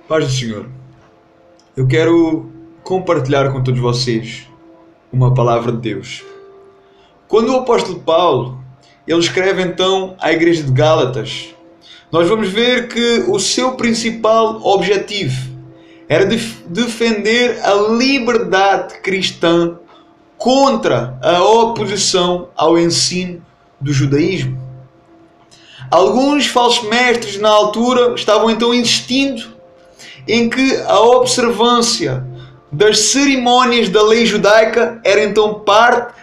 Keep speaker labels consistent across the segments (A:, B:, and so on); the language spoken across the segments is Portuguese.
A: Paz do Senhor. Eu quero compartilhar com todos vocês uma palavra de Deus. Quando o apóstolo Paulo ele escreve então à igreja de Gálatas, nós vamos ver que o seu principal objetivo era defender a liberdade cristã contra a oposição ao ensino do judaísmo. Alguns falsos mestres na altura estavam então insistindo em que a observância das cerimônias da lei judaica era então parte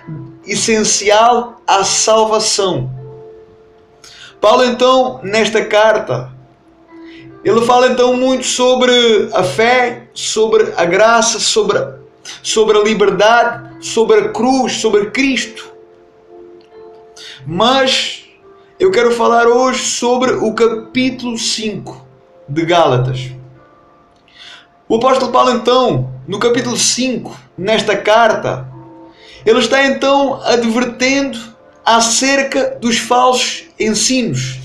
A: essencial à salvação. Paulo então, nesta carta, ele fala então muito sobre a fé, sobre a graça, sobre a liberdade, sobre a cruz, sobre Cristo. Mas eu quero falar hoje sobre o capítulo 5 de Gálatas. O apóstolo Paulo então, no capítulo 5, nesta carta, ele está então advertendo acerca dos falsos ensinos.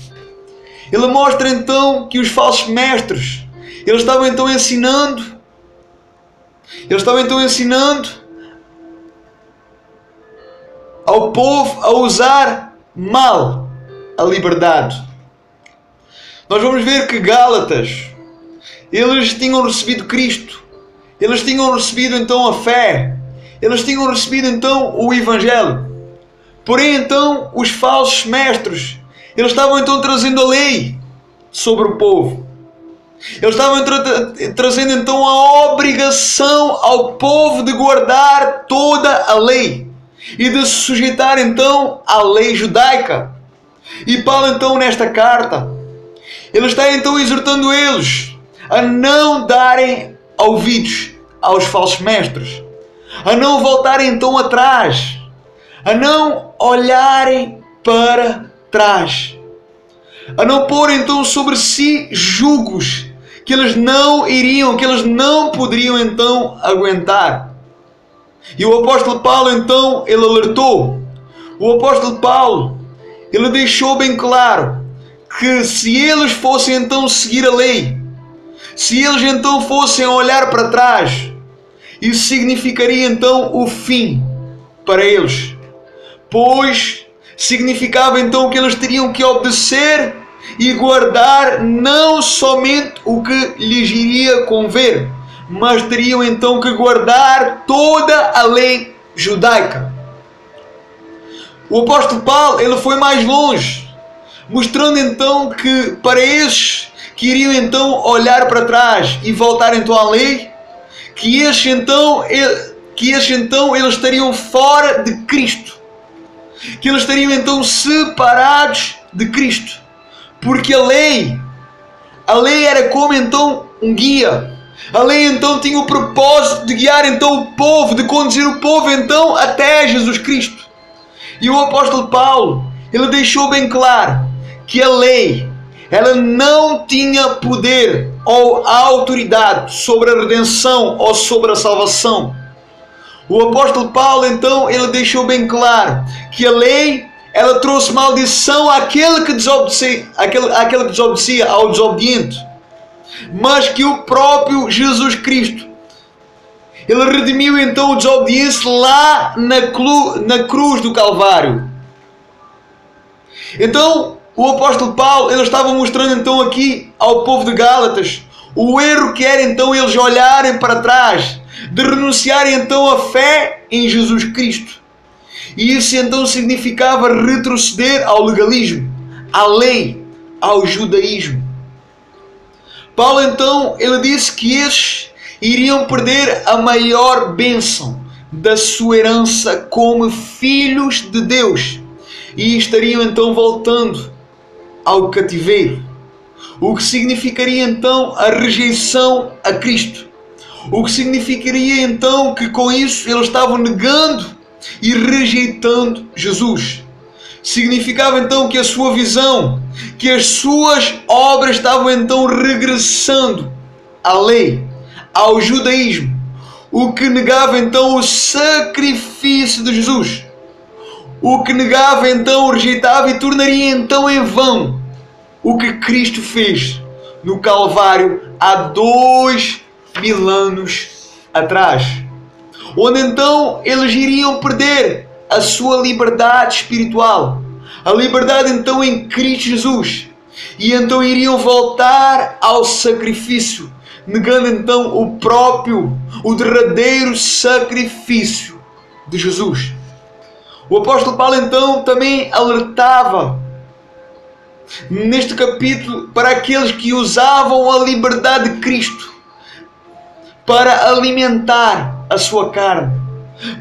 A: Ele mostra então que os falsos mestres, eles estavam então ensinando ao povo a usar mal a liberdade. Nós vamos ver que Gálatas, eles tinham recebido Cristo, eles tinham recebido então a fé, eles tinham recebido então o Evangelho. Porém então os falsos mestres, eles estavam então trazendo a lei sobre o povo. Eles estavam trazendo então a obrigação ao povo de guardar toda a lei e de se sujeitar então à lei judaica. E Paulo então nesta carta, ele está então exortando eles a não darem ouvidos aos falsos mestres, a não voltarem então atrás, a não olharem para trás, a não pôr então sobre si jugos que eles não poderiam então aguentar. E o apóstolo Paulo então, ele alertou, o apóstolo Paulo, ele deixou bem claro que se eles fossem então seguir a lei, se eles então fossem olhar para trás, isso significaria então o fim para eles, pois significava então que eles teriam que obedecer e guardar não somente o que lhes iria conver, mas teriam então que guardar toda a lei judaica. O apóstolo Paulo, ele foi mais longe, mostrando então que para esses que iriam então olhar para trás e voltar então à lei, que estes então eles estariam fora de Cristo, que eles estariam então separados de Cristo, porque a lei era como então um guia. A lei então tinha o propósito de guiar então o povo, de conduzir o povo então até Jesus Cristo. E o apóstolo Paulo, ele deixou bem claro que a lei, ela não tinha poder ou autoridade sobre a redenção ou sobre a salvação. O apóstolo Paulo então, ele deixou bem claro que a lei, ela trouxe maldição àquele que desobedecia ao desobediente, mas que o próprio Jesus Cristo, ele redimiu então o desobediente lá na cruz do Calvário. Então o apóstolo Paulo, ele estava mostrando então aqui ao povo de Gálatas o erro que era então eles olharem para trás, de renunciarem então à fé em Jesus Cristo. E isso então significava retroceder ao legalismo, à lei, ao judaísmo. Paulo então, ele disse que estes iriam perder a maior bênção da sua herança como filhos de Deus e estariam então voltando ao cativeiro, o que significaria então a rejeição a Cristo, o que significaria então que com isso eles estavam negando e rejeitando Jesus. Significava então que a sua visão, que as suas obras estavam então regressando à lei, ao judaísmo, o que negava então o sacrifício de Jesus, o que negava então, rejeitava e tornaria então em vão o que Cristo fez no Calvário há 2000 anos atrás, onde então eles iriam perder a sua liberdade espiritual, a liberdade então em Cristo Jesus, e então iriam voltar ao sacrifício, negando então o derradeiro sacrifício de Jesus. O apóstolo Paulo então também alertava neste capítulo para aqueles que usavam a liberdade de Cristo para alimentar a sua carne,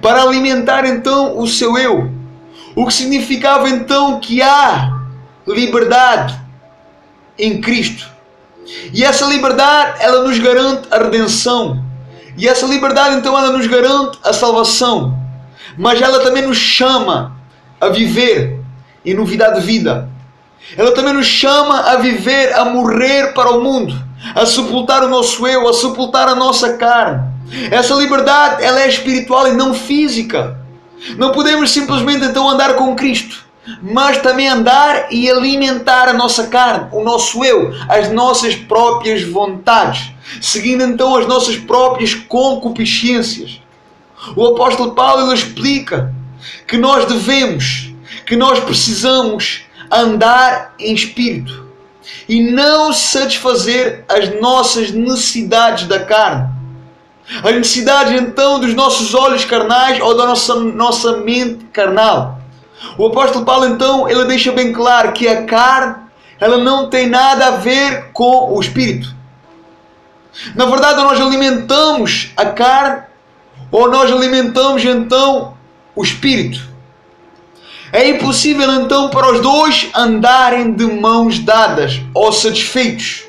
A: para alimentar então o seu eu, o que significava então que há liberdade em Cristo, e essa liberdade ela nos garante a redenção, e essa liberdade então ela nos garante a salvação, mas ela também nos chama a viver em novidade de vida. Ela também nos chama a viver, a morrer para o mundo, a sepultar o nosso eu, a sepultar a nossa carne. Essa liberdade ela é espiritual e não física. Não podemos simplesmente então andar com Cristo, mas também andar e alimentar a nossa carne, o nosso eu, as nossas próprias vontades, seguindo então as nossas próprias concupiscências. O apóstolo Paulo ele explica que nós devemos, que nós precisamos andar em espírito e não satisfazer as nossas necessidades da carne, as necessidades então dos nossos olhos carnais ou da nossa mente carnal. O apóstolo Paulo então ele deixa bem claro que a carne ela não tem nada a ver com o espírito. Na verdade, nós alimentamos a carne ou nós alimentamos então o espírito. É impossível então para os dois andarem de mãos dadas, ou satisfeitos,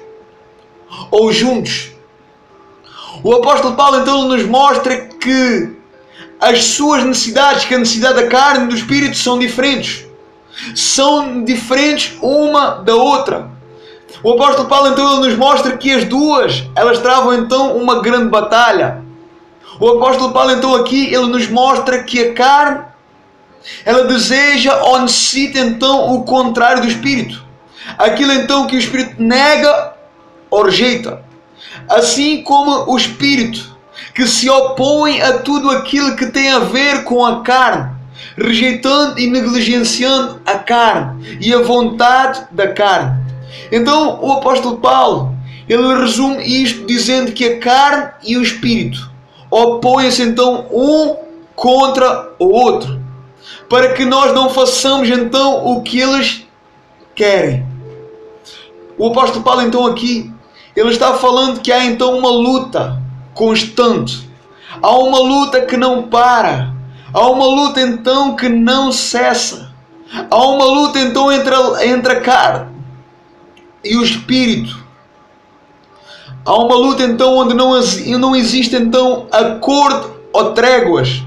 A: ou juntos. O apóstolo Paulo então nos mostra que as suas necessidades, que a necessidade da carne e do espírito são diferentes. São diferentes uma da outra. O apóstolo Paulo então ele nos mostra que as duas, elas travam então uma grande batalha. O apóstolo Paulo então aqui ele nos mostra que a carne ela deseja ou necessita então o contrário do espírito, aquilo então que o espírito nega ou rejeita, assim como o espírito que se opõe a tudo aquilo que tem a ver com a carne, rejeitando e negligenciando a carne e a vontade da carne. Então o apóstolo Paulo ele resume isto dizendo que a carne e o espírito opõem-se então um contra o outro, para que nós não façamos então o que eles querem. O apóstolo Paulo então aqui, ele está falando que há então uma luta constante. Há uma luta que não para. Há uma luta então que não cessa. Há uma luta então entre a carne e o espírito. Há uma luta então onde não existe então acordo ou tréguas.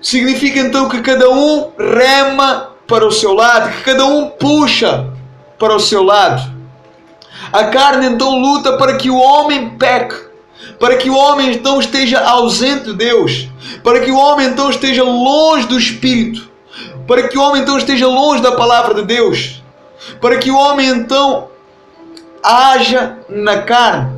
A: Significa então que cada um rema para o seu lado, que cada um puxa para o seu lado. A carne então luta para que o homem peque, para que o homem então esteja ausente de Deus, para que o homem então esteja longe do Espírito, para que o homem então esteja longe da palavra de Deus, para que o homem então haja na carne.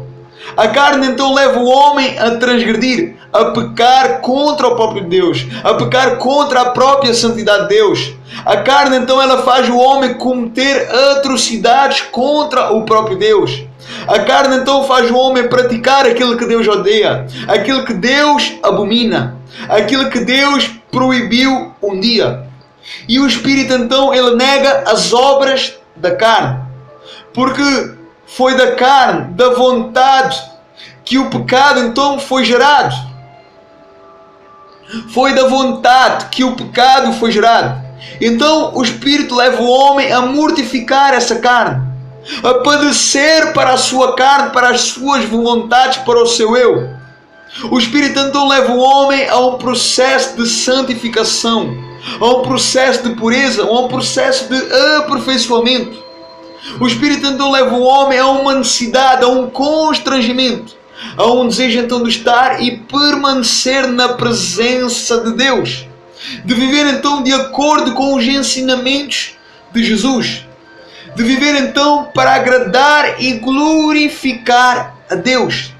A: A carne então leva o homem a transgredir, a pecar contra o próprio Deus, a pecar contra a própria santidade de Deus. A carne então ela faz o homem cometer atrocidades contra o próprio Deus. A carne então faz o homem praticar aquilo que Deus odeia, aquilo que Deus abomina, aquilo que Deus proibiu um dia. E o Espírito então ele nega as obras da carne, porque foi da carne, da vontade, que o pecado então foi gerado. Foi da vontade que o pecado foi gerado. Então o Espírito leva o homem a mortificar essa carne, a padecer para a sua carne, para as suas vontades, para o seu eu. O Espírito então leva o homem a um processo de santificação, a um processo de pureza, a um processo de aperfeiçoamento. O Espírito então leva o homem a uma necessidade, a um constrangimento, a um desejo então de estar e permanecer na presença de Deus, de viver então de acordo com os ensinamentos de Jesus, de viver então para agradar e glorificar a Deus.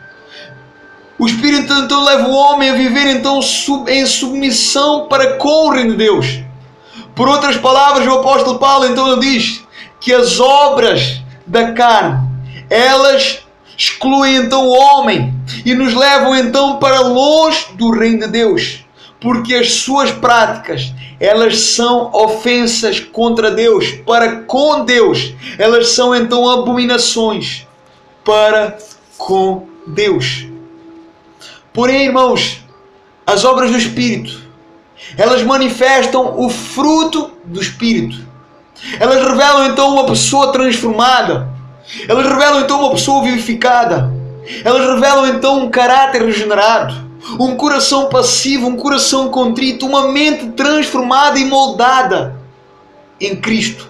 A: O Espírito então leva o homem a viver então em submissão para com o reino de Deus. Por outras palavras, o apóstolo Paulo então ele diz que as obras da carne, elas excluem então o homem e nos levam então para longe do reino de Deus, porque as suas práticas, elas são ofensas contra Deus, para com Deus. Elas são então abominações para com Deus. Porém, irmãos, as obras do Espírito, elas manifestam o fruto do Espírito. Elas revelam então uma pessoa transformada. Elas revelam então uma pessoa vivificada. Elas revelam então um caráter regenerado, um coração passivo, um coração contrito, uma mente transformada e moldada em Cristo.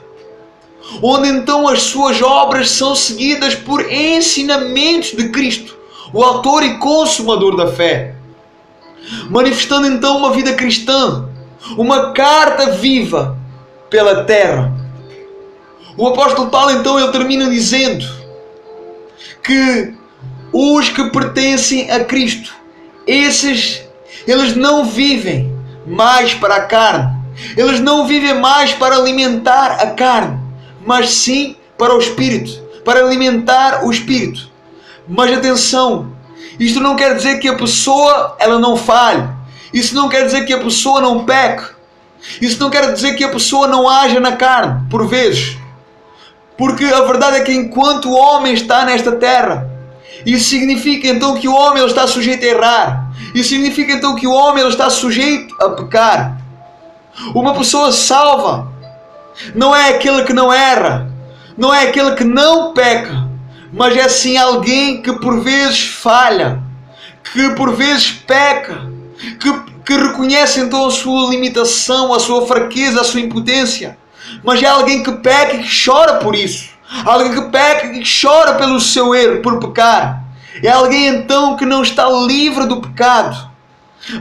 A: Onde então as suas obras são seguidas por ensinamentos de Cristo, o autor e consumador da fé. Manifestando então uma vida cristã, uma carta viva pela terra. O apóstolo Paulo então ele termina dizendo que os que pertencem a Cristo, eles não vivem mais para a carne, eles não vivem mais para alimentar a carne, mas sim para o Espírito, para alimentar o Espírito. Mas atenção, isto não quer dizer que a pessoa ela não falhe, isso não quer dizer que a pessoa não peque, isso não quer dizer que a pessoa não haja na carne, por vezes, porque a verdade é que enquanto o homem está nesta terra, isso significa então que o homem ele está sujeito a errar. Isso significa então que o homem ele está sujeito a pecar. Uma pessoa salva não é aquele que não erra, não é aquele que não peca, mas é sim alguém que por vezes falha, que por vezes peca, que reconhece então a sua limitação, a sua fraqueza, a sua impotência. Mas é alguém que peca e que chora por isso. Alguém que peca e que chora pelo seu erro, por pecar. É alguém então que não está livre do pecado,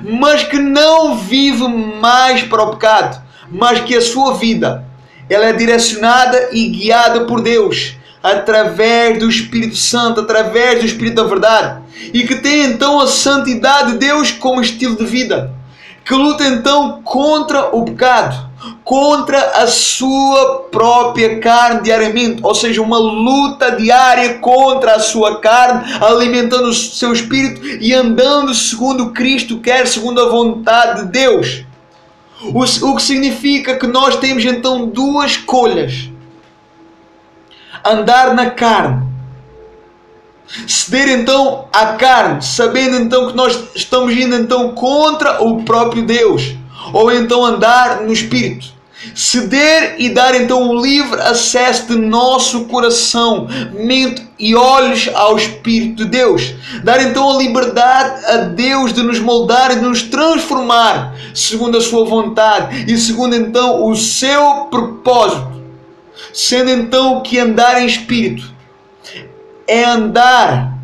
A: mas que não vive mais para o pecado, mas que a sua vida ela é direcionada e guiada por Deus, através do Espírito Santo, através do Espírito da verdade, e que tem então a santidade de Deus como estilo de vida, que luta então contra o pecado, contra a sua própria carne diariamente, ou seja, uma luta diária contra a sua carne, alimentando o seu espírito e andando segundo Cristo quer, segundo a vontade de Deus. O que significa que nós temos então duas escolhas: andar na carne, ceder então à carne, sabendo então que nós estamos indo então contra o próprio Deus, ou então andar no Espírito, ceder e dar então um livre acesso de nosso coração, mente e olhos ao Espírito de Deus, dar então a liberdade a Deus de nos moldar e de nos transformar segundo a sua vontade e segundo então o seu propósito, sendo então que andar em Espírito é andar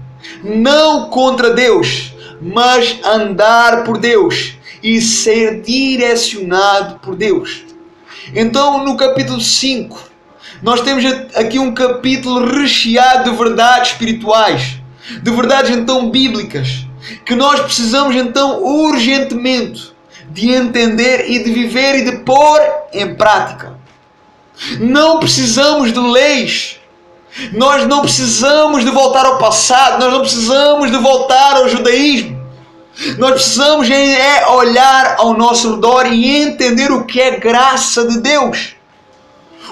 A: não contra Deus, mas andar por Deus e ser direcionado por Deus. Então, no capítulo 5, nós temos aqui um capítulo recheado de verdades espirituais, de verdades então bíblicas, que nós precisamos então urgentemente de entender e de viver e de pôr em prática. Não precisamos de leis, nós não precisamos de voltar ao passado, nós não precisamos de voltar ao judaísmo. Nós precisamos olhar ao nosso redor e entender o que é graça de Deus.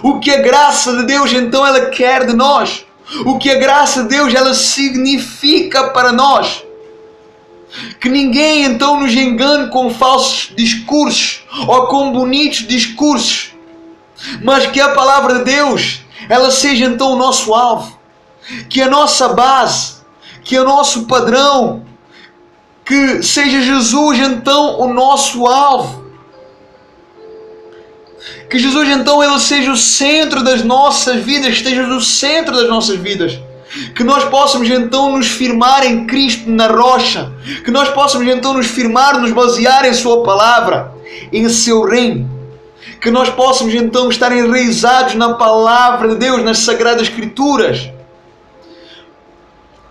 A: O que a graça de Deus então ela quer de nós. O que a graça de Deus ela significa para nós. Que ninguém então nos engane com falsos discursos ou com bonitos discursos, mas que a palavra de Deus ela seja então o nosso alvo, que a nossa base, que o nosso padrão, que seja Jesus então o nosso alvo, que Jesus então ele seja o centro das nossas vidas, que esteja no centro das nossas vidas, que nós possamos então nos firmar em Cristo na rocha, que nós possamos então nos firmar, nos basear em sua palavra, em seu reino, Que nós possamos então estar enraizados na palavra de Deus, nas Sagradas Escrituras.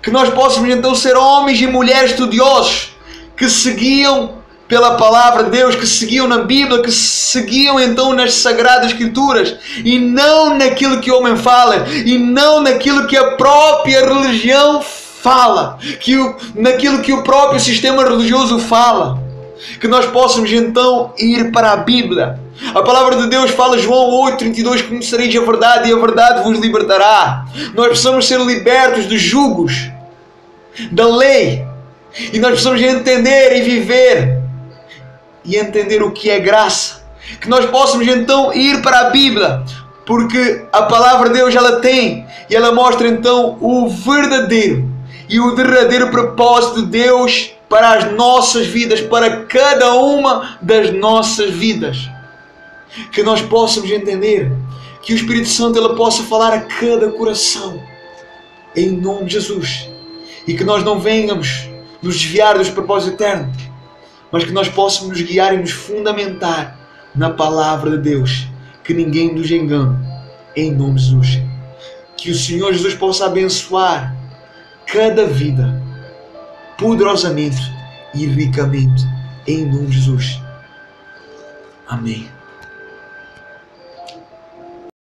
A: Que nós possamos então ser homens e mulheres estudiosos, que seguiam pela palavra de Deus, que seguiam na Bíblia, que seguiam então nas Sagradas Escrituras, e não naquilo que o homem fala, e não naquilo que a própria religião fala, naquilo que o próprio sistema religioso fala. Que nós possamos então ir para a Bíblia. A palavra de Deus fala, João 8:32, que conhecereis a verdade e a verdade vos libertará. Nós precisamos ser libertos dos jugos da lei, e nós precisamos entender e viver e entender o que é graça. Que nós possamos então ir para a Bíblia, porque a palavra de Deus ela tem, e ela mostra então o verdadeiro e o derradeiro propósito de Deus para as nossas vidas, para cada uma das nossas vidas. Que nós possamos entender, que o Espírito Santo ele possa falar a cada coração, em nome de Jesus, e que nós não venhamos nos desviar dos propósitos eternos, mas que nós possamos nos guiar e nos fundamentar na palavra de Deus, que ninguém nos engane, em nome de Jesus. Que o Senhor Jesus possa abençoar cada vida poderosamente e ricamente, em nome de Jesus. Amém.